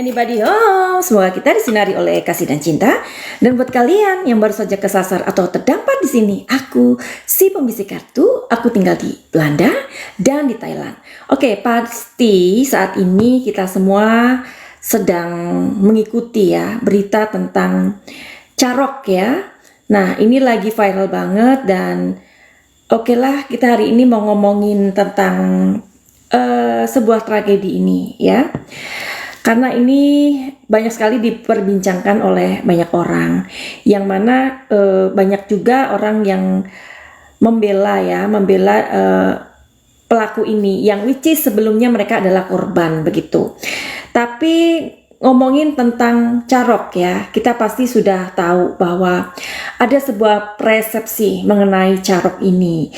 anybody home. Semoga kita disinari oleh kasih dan cinta. Dan buat kalian yang baru saja kesasar atau terdampar di sini, aku si pembisik kartu. Aku tinggal di Belanda dan di Thailand. Oke, pasti saat ini kita semua sedang mengikuti ya berita tentang Carok ya. Nah, ini lagi viral banget dan oke lah, kita hari ini mau ngomongin tentang sebuah tragedi ini ya. Karena ini banyak sekali diperbincangkan oleh banyak orang, yang mana banyak juga orang yang membela pelaku ini, yang which is sebelumnya mereka adalah korban begitu. Tapi ngomongin tentang Carok ya, kita pasti sudah tahu bahwa ada sebuah persepsi mengenai Carok ini.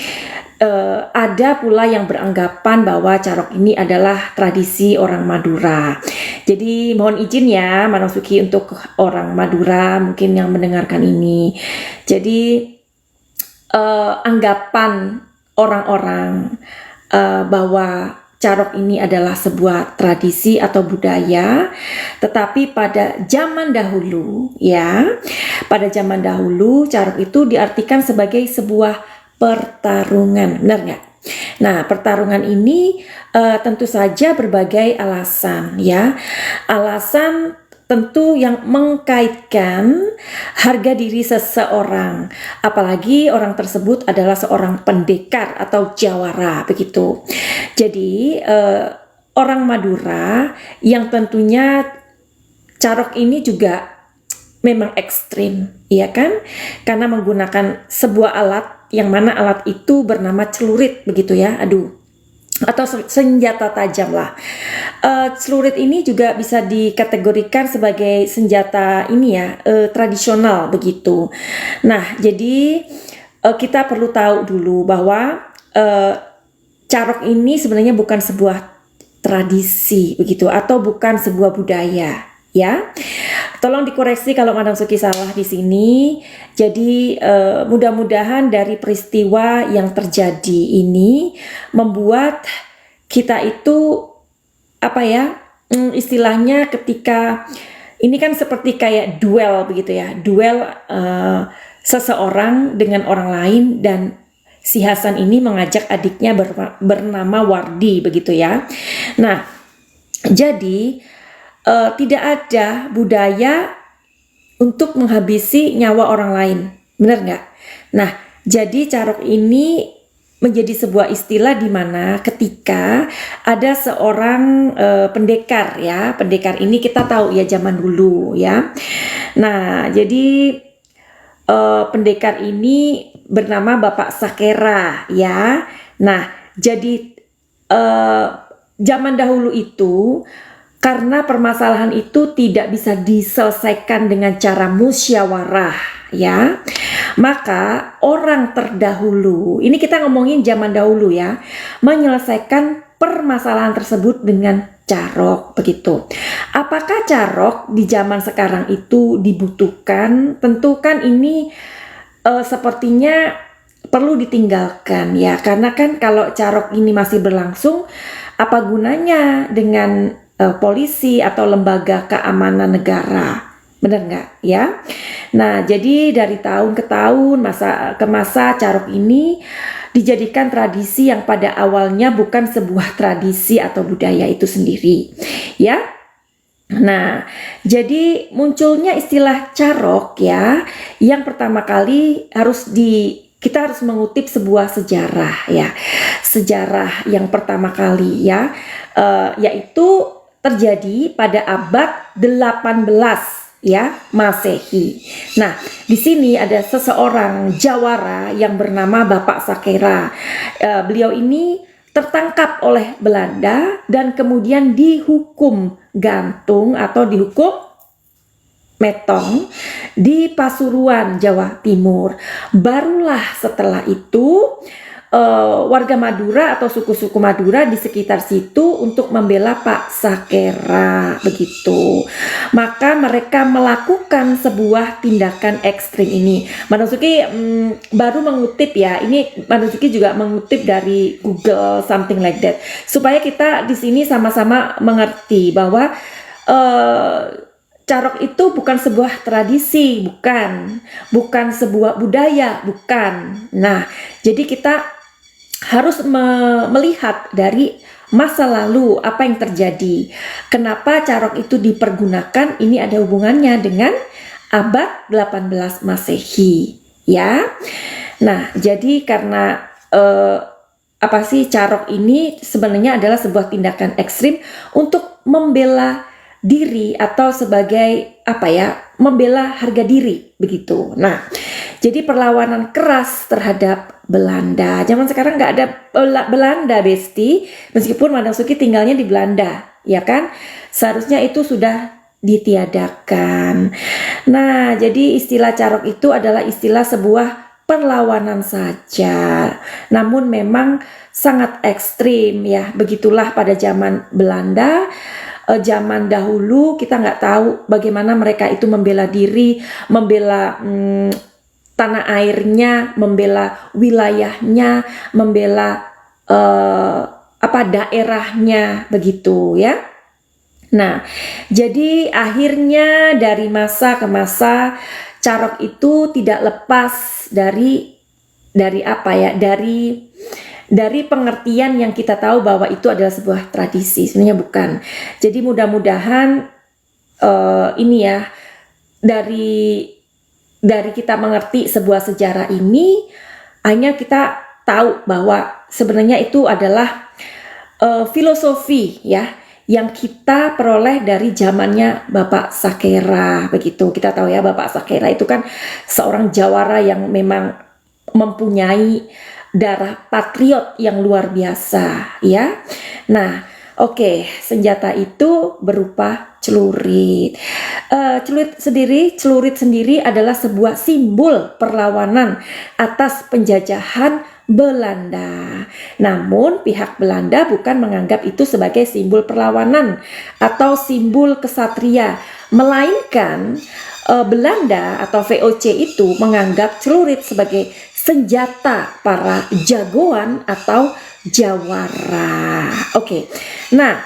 Ada pula yang beranggapan bahwa Carok ini adalah tradisi orang Madura. Jadi mohon izin ya Manasuki untuk orang Madura mungkin yang mendengarkan ini. Jadi anggapan orang-orang bahwa Carok ini adalah sebuah tradisi atau budaya, tetapi pada zaman dahulu ya, pada zaman dahulu Carok itu diartikan sebagai sebuah pertarungan, benar nggak? Nah, pertarungan ini tentu saja berbagai alasan ya, alasan tentu yang mengkaitkan harga diri seseorang, apalagi orang tersebut adalah seorang pendekar atau jawara begitu. Jadi orang Madura yang tentunya Carok ini juga memang ekstrim, ya kan? Karena menggunakan sebuah alat yang mana alat itu bernama celurit begitu ya, atau senjata tajam lah. Celurit ini juga bisa dikategorikan sebagai senjata ini ya, tradisional begitu. Nah, jadi kita perlu tahu dulu bahwa Carok ini sebenarnya bukan sebuah tradisi begitu, atau bukan sebuah budaya ya. Tolong dikoreksi kalau Madam Suki salah di sini. Jadi mudah-mudahan dari peristiwa yang terjadi ini membuat kita itu istilahnya ketika ini kan seperti kayak duel begitu ya, duel seseorang dengan orang lain, dan si Hasan ini mengajak adiknya bernama Wardi begitu ya. Nah, jadi tidak ada budaya untuk menghabisi nyawa orang lain, benar nggak? Nah, jadi Carok ini menjadi sebuah istilah di mana ketika ada seorang pendekar ya, pendekar ini kita tahu ya zaman dulu ya. Nah, jadi pendekar ini bernama Bapak Sakera ya. Nah, jadi zaman dahulu itu karena permasalahan itu tidak bisa diselesaikan dengan cara musyawarah ya, maka orang terdahulu, ini kita ngomongin zaman dahulu ya, menyelesaikan permasalahan tersebut dengan Carok begitu. Apakah Carok di zaman sekarang itu dibutuhkan? Tentu kan ini sepertinya perlu ditinggalkan ya, karena kan kalau Carok ini masih berlangsung, apa gunanya dengan polisi atau lembaga keamanan negara, benar nggak ya? Nah, jadi dari tahun ke tahun, masa ke masa, Carok ini dijadikan tradisi yang pada awalnya bukan sebuah tradisi atau budaya itu sendiri ya. Nah, jadi munculnya istilah Carok ya, yang pertama kali kita harus mengutip sebuah sejarah ya, sejarah yang pertama kali ya, yaitu terjadi pada abad 18 ya Masehi. Nah, di sini ada seseorang jawara yang bernama Bapak Sakera. Beliau ini tertangkap oleh Belanda dan kemudian dihukum gantung atau dihukum metong di Pasuruan, Jawa Timur. Barulah setelah itu warga Madura atau suku-suku Madura di sekitar situ untuk membela Pak Sakera begitu. Maka mereka melakukan sebuah tindakan ekstrim ini. Manasuki baru mengutip ya. Ini Manasuki juga mengutip dari Google something like that, supaya kita di sini sama-sama mengerti bahwa eh, Carok itu bukan sebuah tradisi, bukan sebuah budaya, bukan. Nah, jadi kita harus melihat dari masa lalu apa yang terjadi. Kenapa carok itu dipergunakan? Ini ada hubungannya dengan abad 18 Masehi, ya. Nah, jadi karena carok ini sebenarnya adalah sebuah tindakan ekstrim untuk membela diri atau sebagai membela harga diri begitu. Nah, jadi perlawanan keras terhadap Belanda. Zaman sekarang nggak ada Belanda, Besti. Meskipun Madam Suki tinggalnya di Belanda, ya kan? Seharusnya itu sudah ditiadakan. Nah, jadi istilah carok itu adalah istilah sebuah perlawanan saja. Namun memang sangat ekstrim ya. Begitulah pada zaman Belanda. Zaman dahulu kita nggak tahu bagaimana mereka itu membela diri, membela tanah airnya, membela wilayahnya, membela daerahnya begitu ya. Nah, jadi akhirnya dari masa ke masa carok itu tidak lepas dari pengertian yang kita tahu bahwa itu adalah sebuah tradisi. Sebenarnya bukan. Jadi mudah-mudahan dari kita mengerti sebuah sejarah ini, hanya kita tahu bahwa sebenarnya itu adalah filosofi ya yang kita peroleh dari zamannya Bapak Sakera begitu. Kita tahu ya Bapak Sakera itu kan seorang jawara yang memang mempunyai darah patriot yang luar biasa ya. Nah, senjata itu berupa celurit. Celurit sendiri adalah sebuah simbol perlawanan atas penjajahan Belanda. Namun pihak Belanda bukan menganggap itu sebagai simbol perlawanan atau simbol kesatria, melainkan Belanda atau VOC itu menganggap celurit sebagai senjata para jagoan atau jawara. Nah,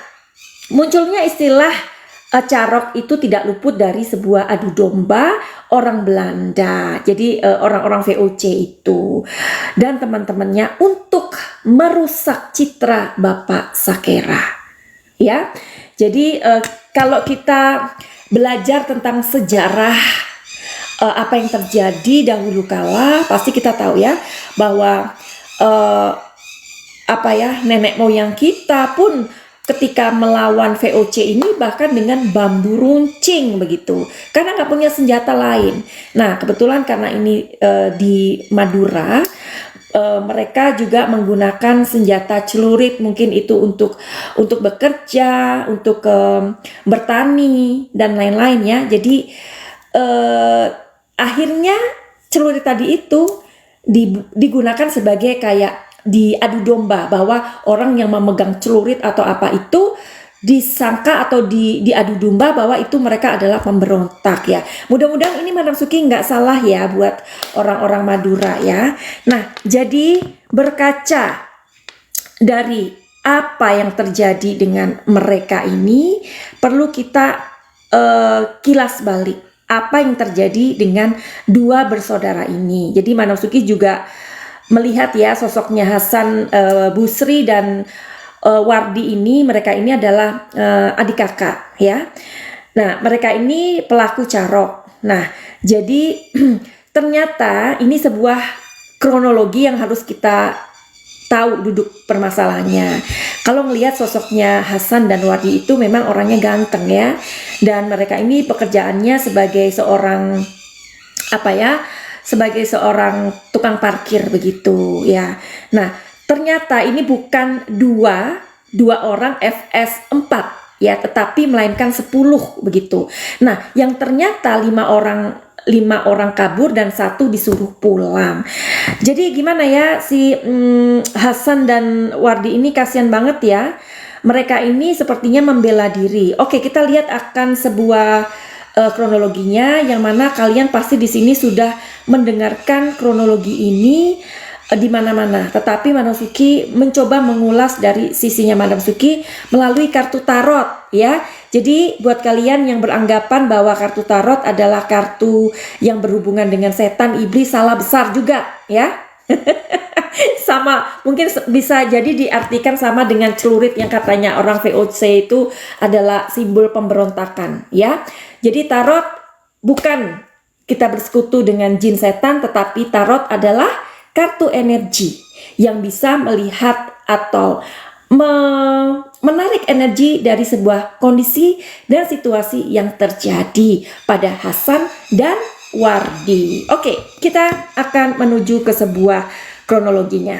munculnya istilah carok itu tidak luput dari sebuah adu domba orang Belanda. Jadi orang-orang VOC itu dan teman-temannya untuk merusak citra Bapak Sakera. Ya, jadi kalau kita belajar tentang sejarah apa yang terjadi dahulu kala, pasti kita tahu ya bahwa nenek moyang kita pun ketika melawan VOC ini bahkan dengan bambu runcing begitu, karena nggak punya senjata lain. Nah, kebetulan karena ini di Madura, mereka juga menggunakan senjata celurit, mungkin itu untuk bekerja, untuk bertani dan lain-lain ya. Jadi akhirnya celurit tadi itu digunakan sebagai kayak diadu domba, bahwa orang yang memegang celurit atau apa itu disangka atau diadu domba bahwa itu mereka adalah pemberontak ya. Mudah-mudahan ini Madam Suki nggak salah ya buat orang-orang Madura ya. Nah, jadi berkaca dari apa yang terjadi dengan mereka ini, perlu kita kilas balik apa yang terjadi dengan dua bersaudara ini. Jadi Madam Suki juga melihat ya sosoknya Hasan Busri dan Wardi ini. Mereka ini adalah adik kakak ya. Nah, mereka ini pelaku carok. Nah, jadi ternyata ini sebuah kronologi yang harus kita tahu duduk permasalahannya. Kalau melihat sosoknya Hasan dan Wardi itu memang orangnya ganteng ya, dan mereka ini pekerjaannya sebagai seorang sebagai seorang tukang parkir begitu ya. Nah, ternyata ini bukan dua orang FS 4 ya, tetapi melainkan 10 begitu. Nah, yang ternyata 5 orang kabur dan 1 disuruh pulang. Jadi gimana ya, si Hasan dan Wardi ini kasihan banget ya. Mereka ini sepertinya membela diri. Oke, kita lihat akan sebuah kronologinya, yang mana kalian pasti di sini sudah mendengarkan kronologi ini di mana-mana. Tetapi Madam Suki mencoba mengulas dari sisinya Madam Suki melalui kartu tarot ya. Jadi buat kalian yang beranggapan bahwa kartu tarot adalah kartu yang berhubungan dengan setan, iblis, salah besar juga ya. Sama, mungkin bisa jadi diartikan sama dengan celurit yang katanya orang VOC itu adalah simbol pemberontakan ya. Jadi tarot bukan kita bersekutu dengan jin setan, tetapi tarot adalah kartu energi yang bisa melihat atau menarik energi dari sebuah kondisi dan situasi yang terjadi pada Hasan dan Wardi. Oke, kita akan menuju ke sebuah kronologinya.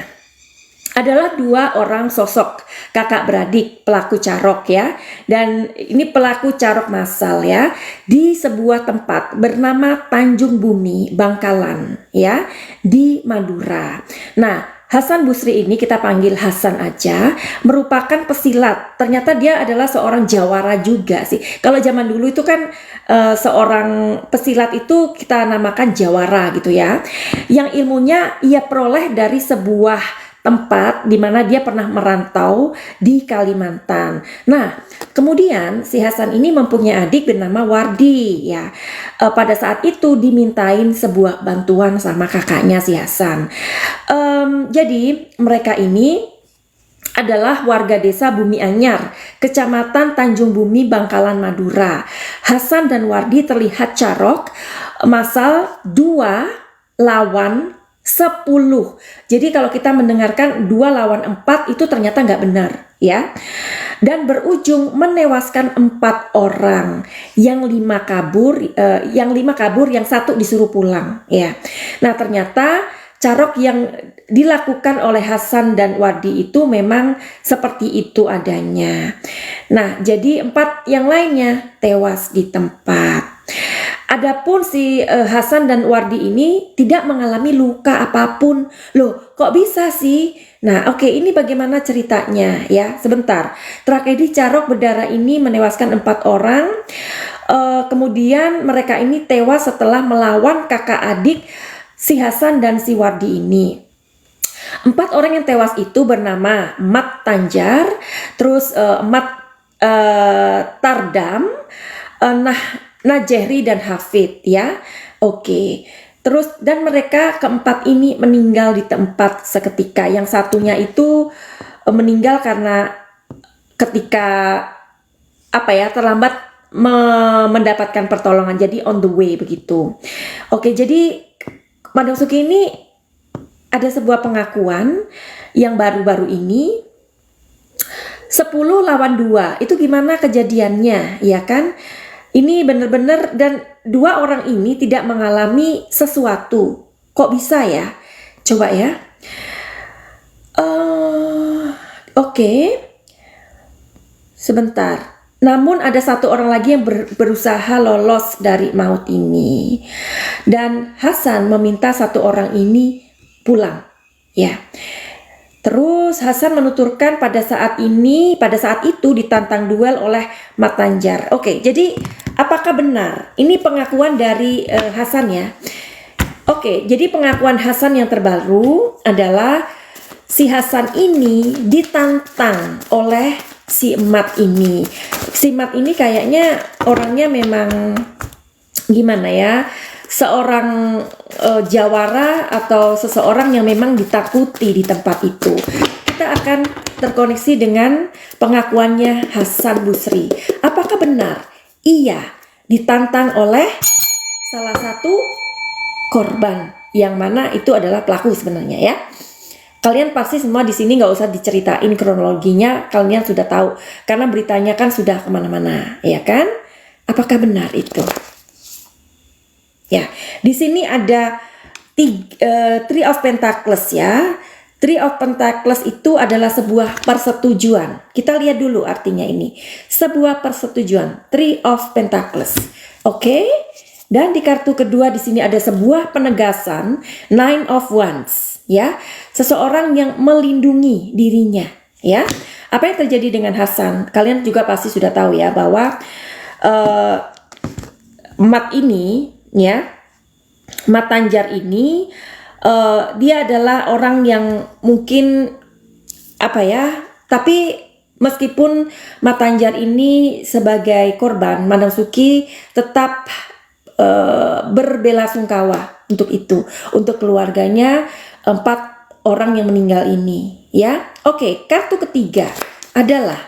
Adalah dua orang sosok kakak beradik pelaku carok ya, dan ini pelaku carok massal ya di sebuah tempat bernama Tanjung Bumi Bangkalan ya di Madura. Nah, Hasan Busri ini kita panggil Hasan aja, merupakan pesilat. Ternyata dia adalah seorang jawara juga sih. Kalau zaman dulu itu kan seorang pesilat itu kita namakan jawara gitu ya. Yang ilmunya ia peroleh dari sebuah tempat di mana dia pernah merantau di Kalimantan. Nah, kemudian si Hasan ini mempunyai adik bernama Wardi ya. Pada saat itu dimintain sebuah bantuan sama kakaknya si Hasan. Jadi mereka ini adalah warga desa Bumi Anyar, kecamatan Tanjung Bumi, Bangkalan, Madura. Hasan dan Wardi terlihat carok, massal 2 lawan 10. Jadi kalau kita mendengarkan 2 lawan 4 itu ternyata nggak benar ya. Dan berujung menewaskan 4 orang, yang 5 kabur, yang 1 disuruh pulang ya. Nah, ternyata carok yang dilakukan oleh Hasan dan Wardi itu memang seperti itu adanya. Nah, jadi 4 yang lainnya tewas di tempat. Adapun si Hasan dan Wardi ini tidak mengalami luka apapun. Loh, kok bisa sih? Nah, oke, ini bagaimana ceritanya ya? Sebentar. Tragedi carok berdarah ini menewaskan 4 orang. Kemudian mereka ini tewas setelah melawan kakak adik si Hasan dan si Wardi ini. 4 orang yang tewas itu bernama Mat Tanjar, terus Mat Tardam, Najehri dan Hafid ya. Oke. Terus dan mereka keempat ini meninggal di tempat seketika. Yang satunya itu meninggal karena ketika terlambat mendapatkan pertolongan. Jadi on the way begitu. Oke, jadi Madam Suki ini ada sebuah pengakuan yang baru-baru ini 10 lawan 2. Itu gimana kejadiannya ya kan? Ini benar-benar, dan 2 orang ini tidak mengalami sesuatu. Kok bisa ya? Coba ya. Oke. Sebentar. Namun ada 1 orang lagi yang berusaha lolos dari maut ini. Dan Hasan meminta 1 orang ini pulang. Ya. Terus Hasan menuturkan pada saat itu ditantang duel oleh Mat Tanjar. Oke, jadi apakah benar? Ini pengakuan dari Hasan ya. Oke, jadi pengakuan Hasan yang terbaru adalah si Hasan ini ditantang oleh si Mat ini. Si Mat ini kayaknya orangnya memang gimana ya? Seorang jawara atau seseorang yang memang ditakuti di tempat itu. Kita akan terkoneksi dengan pengakuannya Hasan Busri. Apakah benar ia ditantang oleh salah satu korban, yang mana itu adalah pelaku sebenarnya ya? Kalian pasti semua di sini nggak usah diceritain kronologinya, kalian sudah tahu karena beritanya kan sudah kemana-mana, ya kan? Apakah benar itu? Ya, di sini ada Three of Pentacles ya. Three of Pentacles itu adalah sebuah persetujuan. Kita lihat dulu artinya ini. Sebuah persetujuan. Three of Pentacles. Oke. Dan di kartu kedua di sini ada sebuah penegasan. Nine of Wands. Ya, seseorang yang melindungi dirinya. Ya, apa yang terjadi dengan Hasan? Kalian juga pasti sudah tahu ya bahwa Mat ini, ya, Mat Tanjar ini dia adalah orang yang mungkin tapi meskipun Matanjar ini sebagai korban, Madam Suki tetap berbelasungkawa untuk itu, untuk keluarganya 4 orang yang meninggal ini, ya. Oke, kartu ketiga adalah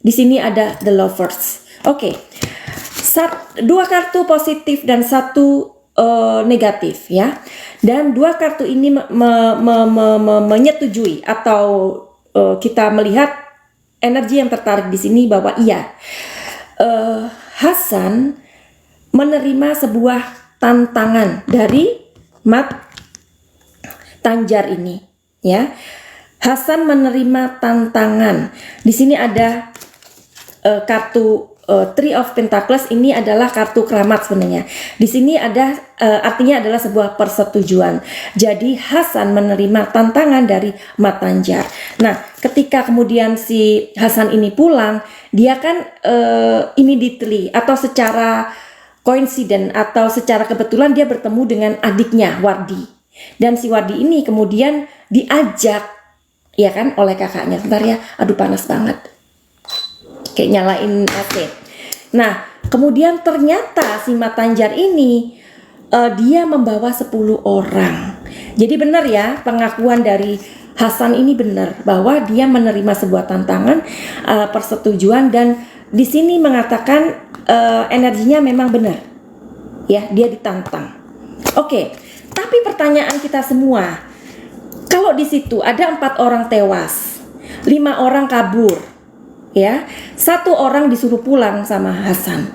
di sini ada The Lovers. Oke. 2 kartu positif dan 1 negatif, ya. Dan 2 kartu ini menyetujui atau kita melihat energi yang tertarik di sini bahwa iya, Hasan menerima sebuah tantangan dari Matanjar ini, ya. Hasan menerima tantangan. Di sini ada kartu Three of Pentacles, ini adalah kartu keramat sebenarnya. Di sini ada artinya adalah sebuah persetujuan. Jadi Hasan menerima tantangan dari Matanjar. Nah, ketika kemudian si Hasan ini pulang, dia kan immediately atau secara coincident atau secara kebetulan dia bertemu dengan adiknya Wardi. Dan si Wardi ini kemudian diajak, ya kan, oleh kakaknya. Bentar ya, aduh panas banget. Kayak nyalain AC. Nah, kemudian ternyata si Matanjar ini dia membawa 10 orang. Jadi benar ya, pengakuan dari Hasan ini benar bahwa dia menerima sebuah tantangan, persetujuan, dan di sini mengatakan energinya memang benar. Ya, dia ditantang. Oke, tapi pertanyaan kita semua, kalau di situ ada 4 orang tewas, 5 orang kabur, ya, 1 orang disuruh pulang sama Hasan,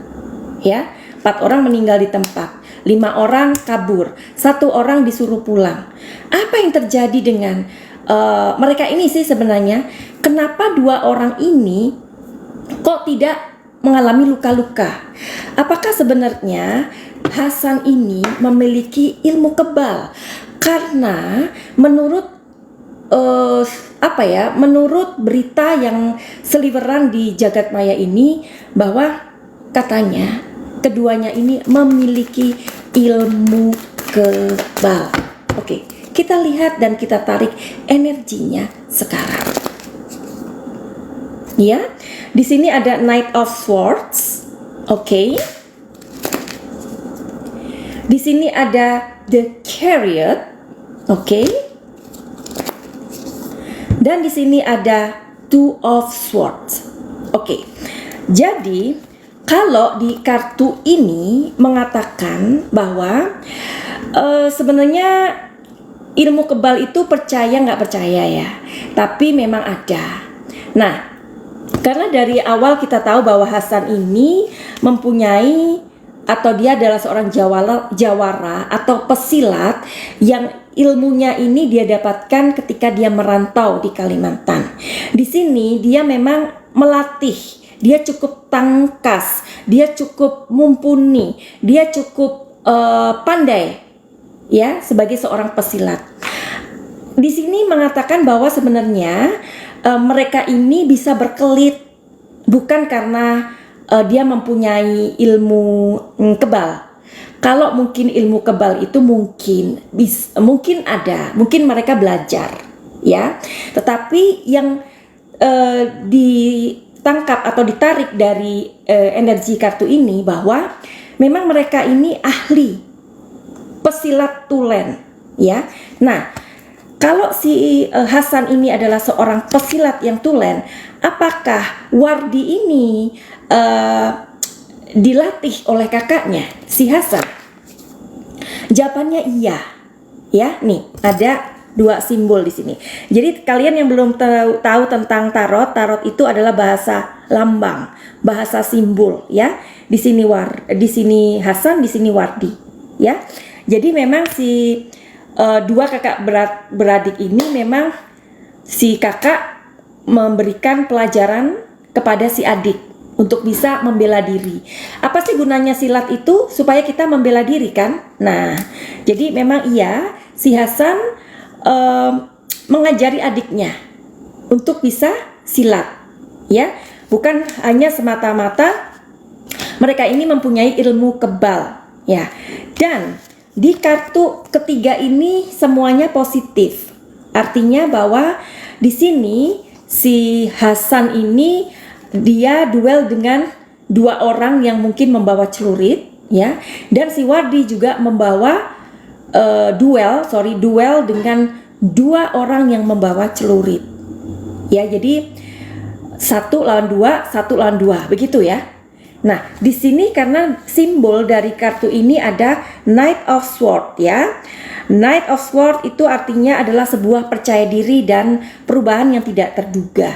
ya, 4 orang meninggal di tempat, 5 orang kabur, 1 orang disuruh pulang. Apa yang terjadi dengan mereka ini sih sebenarnya? Kenapa 2 orang ini kok tidak mengalami luka-luka? Apakah sebenarnya Hasan ini memiliki ilmu kebal? Karena menurut menurut berita yang seliweran di jagat maya ini, bahwa katanya keduanya ini memiliki ilmu kebal. Oke, kita lihat dan kita tarik energinya sekarang. Ya, di sini ada Knight of Swords. Oke. Di sini ada The Chariot. Oke. Dan di sini ada Two of Swords. Oke. Jadi kalau di kartu ini mengatakan bahwa sebenarnya ilmu kebal itu percaya nggak percaya ya, tapi memang ada. Nah, karena dari awal kita tahu bahwa Hasan ini mempunyai atau dia adalah seorang jawara atau pesilat yang ilmunya ini dia dapatkan ketika dia merantau di Kalimantan. Di sini dia memang melatih, dia cukup tangkas, dia cukup mumpuni, dia cukup pandai, ya, sebagai seorang pesilat. Di sini mengatakan bahwa sebenarnya mereka ini bisa berkelit bukan karena dia mempunyai ilmu kebal. Kalau mungkin ilmu kebal itu mungkin ada, mungkin mereka belajar, ya. Tetapi yang ditangkap atau ditarik dari energi kartu ini bahwa memang mereka ini ahli pesilat tulen, ya. Nah, kalau si Hasan ini adalah seorang pesilat yang tulen, apakah Wardi ini dilatih oleh kakaknya si Hasan? Jawabannya iya. Ya, nih ada 2 simbol di sini. Jadi kalian yang belum tahu tentang tarot itu adalah bahasa lambang, bahasa simbol, ya. Di sini Hasan, di sini Wardi, ya. Jadi memang si 2 kakak beradik ini memang si kakak memberikan pelajaran kepada si adik untuk bisa membela diri. Apa sih gunanya silat itu? Supaya kita membela diri kan? Nah, jadi memang iya, si Hasan mengajari adiknya untuk bisa silat, ya. Bukan hanya semata-mata mereka ini mempunyai ilmu kebal, ya. Dan di kartu ketiga ini semuanya positif. Artinya bahwa di sini si Hasan ini dia duel dengan dua orang yang mungkin membawa celurit, ya, dan si Wardi juga membawa duel dengan dua orang yang membawa celurit, ya. Jadi 1 lawan 2 begitu ya. Nah, di sini karena simbol dari kartu ini ada Knight of Sword, ya. Knight of Sword itu artinya adalah sebuah percaya diri dan perubahan yang tidak terduga.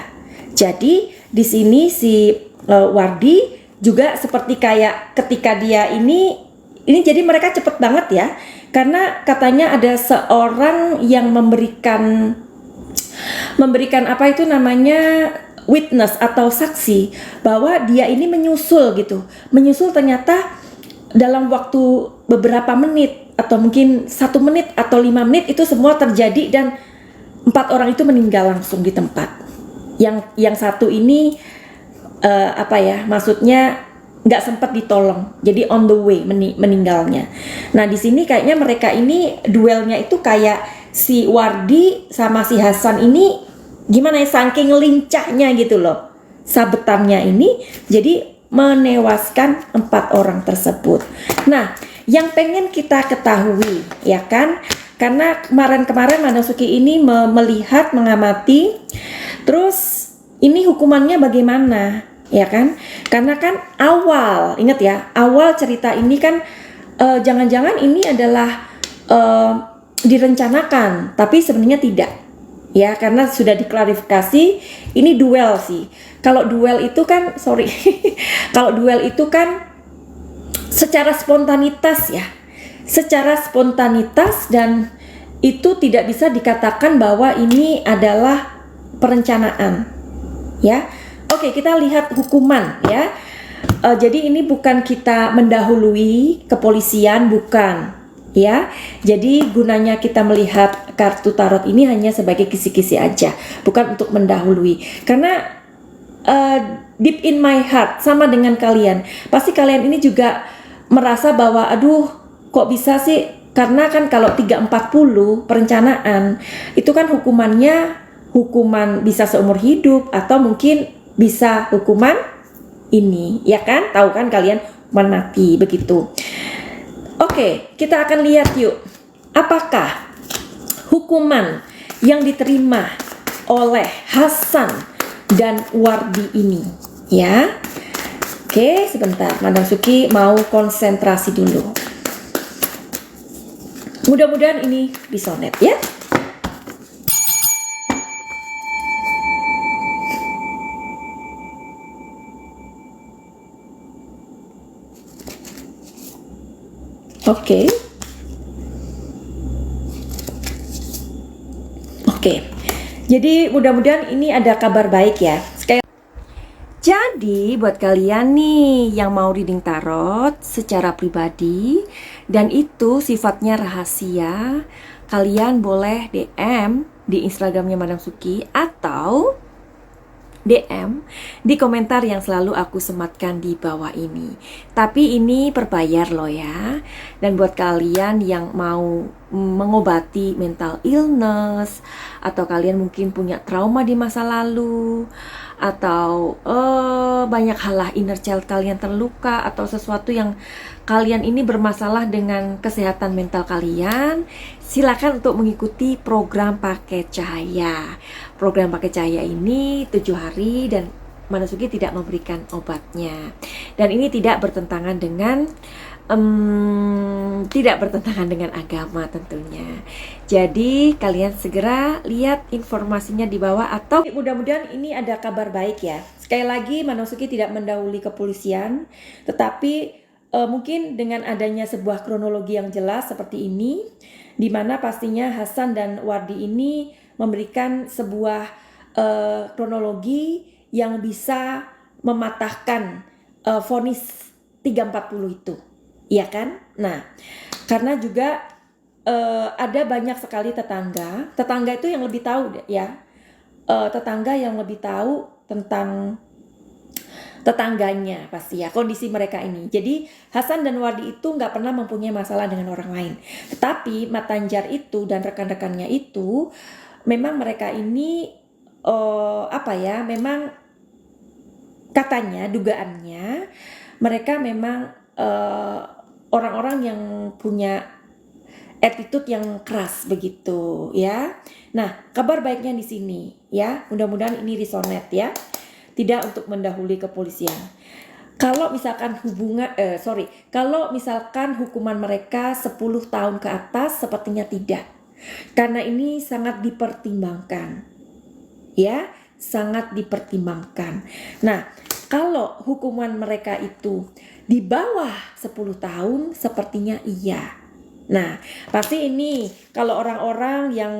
Jadi di sini si Wardi juga seperti kayak ketika dia ini jadi mereka cepet banget ya, karena katanya ada seorang yang memberikan apa itu namanya, witness atau saksi bahwa dia ini menyusul ternyata dalam waktu beberapa menit atau mungkin 1 menit atau 5 menit itu semua terjadi dan 4 orang itu meninggal langsung di tempat. Yang satu ini maksudnya nggak sempat ditolong, jadi on the way meninggalnya. Nah di sini kayaknya mereka ini duelnya itu kayak si Wardi sama si Hasan ini gimana ya, saking lincahnya gitu loh sabetannya ini, jadi menewaskan 4 orang tersebut. Nah yang pengen kita ketahui ya kan, karena kemarin Manasuki ini melihat, mengamati, terus ini hukumannya bagaimana ya kan, karena kan ingat ya, awal cerita ini kan jangan-jangan ini adalah direncanakan tapi sebenarnya tidak ya, karena sudah diklarifikasi ini duel sih. Kalau duel itu kan kalau duel itu kan secara spontanitas ya, dan itu tidak bisa dikatakan bahwa ini adalah perencanaan ya. Oke, kita lihat hukuman ya. Jadi ini bukan kita mendahului kepolisian, bukan ya. Jadi gunanya kita melihat kartu tarot ini hanya sebagai kisi-kisi aja, bukan untuk mendahului. Karena deep in my heart sama dengan kalian, pasti kalian ini juga merasa bahwa aduh kok bisa sih, karena kan kalau 340 perencanaan itu kan hukuman bisa seumur hidup atau mungkin bisa hukuman ini ya kan, tahu kan kalian, hukuman mati begitu. Oke, kita akan lihat yuk apakah hukuman yang diterima oleh Hasan dan Wardi ini ya. Oke, sebentar, Madam Suki mau konsentrasi dulu. Mudah-mudahan ini bisa net ya. Oke. Jadi mudah-mudahan ini ada kabar baik ya. Jadi buat kalian nih yang mau reading tarot secara pribadi dan itu sifatnya rahasia, kalian boleh DM di Instagramnya Madam Suki atau DM di komentar yang selalu aku sematkan di bawah ini. Tapi ini berbayar loh ya. Dan buat kalian yang mau mengobati mental illness, atau kalian mungkin punya trauma di masa lalu, atau banyak hal lah, inner child kalian terluka, atau sesuatu yang kalian ini bermasalah dengan kesehatan mental kalian, silakan untuk mengikuti program paket cahaya. Program paket cahaya ini 7 hari dan Manasuki tidak memberikan obatnya. Dan ini tidak bertentangan dengan agama tentunya. Jadi kalian segera lihat informasinya di bawah, atau mudah-mudahan ini ada kabar baik ya. Sekali lagi Manasuki tidak mendahului kepolisian, tetapi mungkin dengan adanya sebuah kronologi yang jelas seperti ini, di mana pastinya Hasan dan Wardi ini memberikan sebuah kronologi yang bisa mematahkan vonis 340 itu, iya kan? Nah, karena juga ada banyak sekali tetangga itu yang lebih tahu ya, tetangga yang lebih tahu tentang tetangganya pasti ya, kondisi mereka ini. Jadi Hasan dan Wardi itu nggak pernah mempunyai masalah dengan orang lain. Tetapi Matanjar itu dan rekan-rekannya itu memang mereka ini memang katanya, dugaannya mereka memang orang-orang yang punya attitude yang keras begitu ya. Nah, kabar baiknya di sini ya, mudah-mudahan ini resonate ya. Tidak untuk mendahului kepolisian. Kalau misalkan kalau misalkan hukuman mereka 10 tahun ke atas sepertinya tidak. Karena ini sangat dipertimbangkan. Ya, sangat dipertimbangkan. Nah, kalau hukuman mereka itu di bawah 10 tahun sepertinya iya. Nah, pasti ini kalau orang-orang yang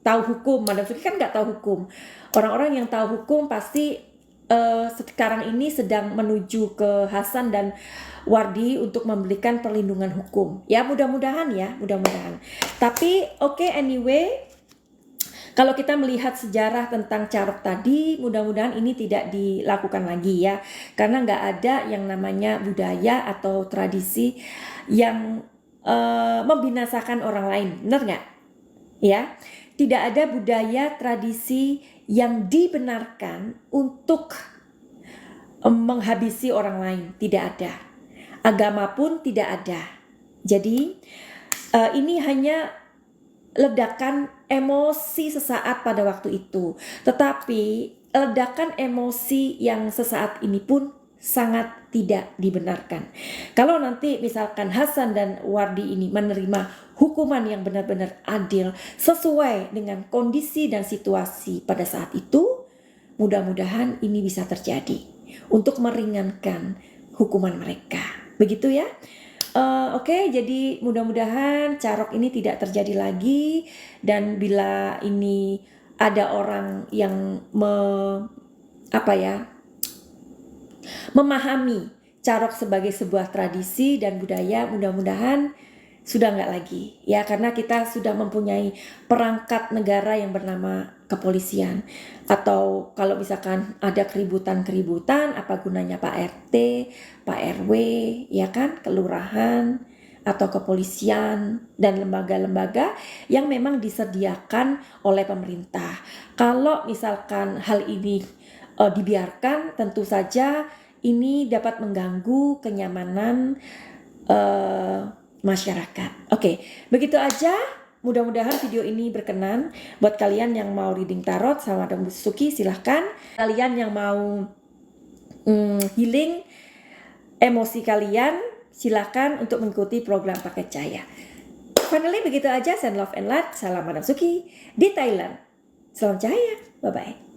tahu hukum, Madam Suki kan nggak tahu hukum. Orang-orang yang tahu hukum pasti sekarang ini sedang menuju ke Hasan dan Wardi untuk memberikan perlindungan hukum. Ya, mudah-mudahan ya, mudah-mudahan. Tapi anyway, kalau kita melihat sejarah tentang Carok tadi, mudah-mudahan ini tidak dilakukan lagi ya. Karena nggak ada yang namanya budaya atau tradisi yang membinasakan orang lain, benar nggak? Ya, tidak ada budaya tradisi yang dibenarkan untuk menghabisi orang lain, tidak ada. Agama pun tidak ada. Jadi ini hanya ledakan emosi sesaat pada waktu itu. Tetapi ledakan emosi yang sesaat ini pun sangat tidak dibenarkan. Kalau nanti misalkan Hasan dan Wardi ini menerima hukuman yang benar-benar adil sesuai dengan kondisi dan situasi pada saat itu, mudah-mudahan ini bisa terjadi untuk meringankan hukuman mereka. Begitu ya. Jadi mudah-mudahan Carok ini tidak terjadi lagi, dan bila ini ada orang yang memahami Carok sebagai sebuah tradisi dan budaya, mudah-mudahan sudah nggak lagi ya, karena kita sudah mempunyai perangkat negara yang bernama kepolisian. Atau kalau misalkan ada keributan, apa gunanya Pak RT, Pak RW, ya kan, kelurahan atau kepolisian dan lembaga-lembaga yang memang disediakan oleh pemerintah. Kalau misalkan hal ini dibiarkan, tentu saja ini dapat mengganggu kenyamanan masyarakat. Begitu aja. Mudah-mudahan video ini berkenan buat kalian yang mau reading tarot sama Madam Suki, silahkan. Kalian yang mau healing emosi kalian, silahkan untuk mengikuti program Paket Cahaya. Finally begitu aja. Send love and light. Salam Madam Suki di Thailand. Salam cahaya. Bye-bye.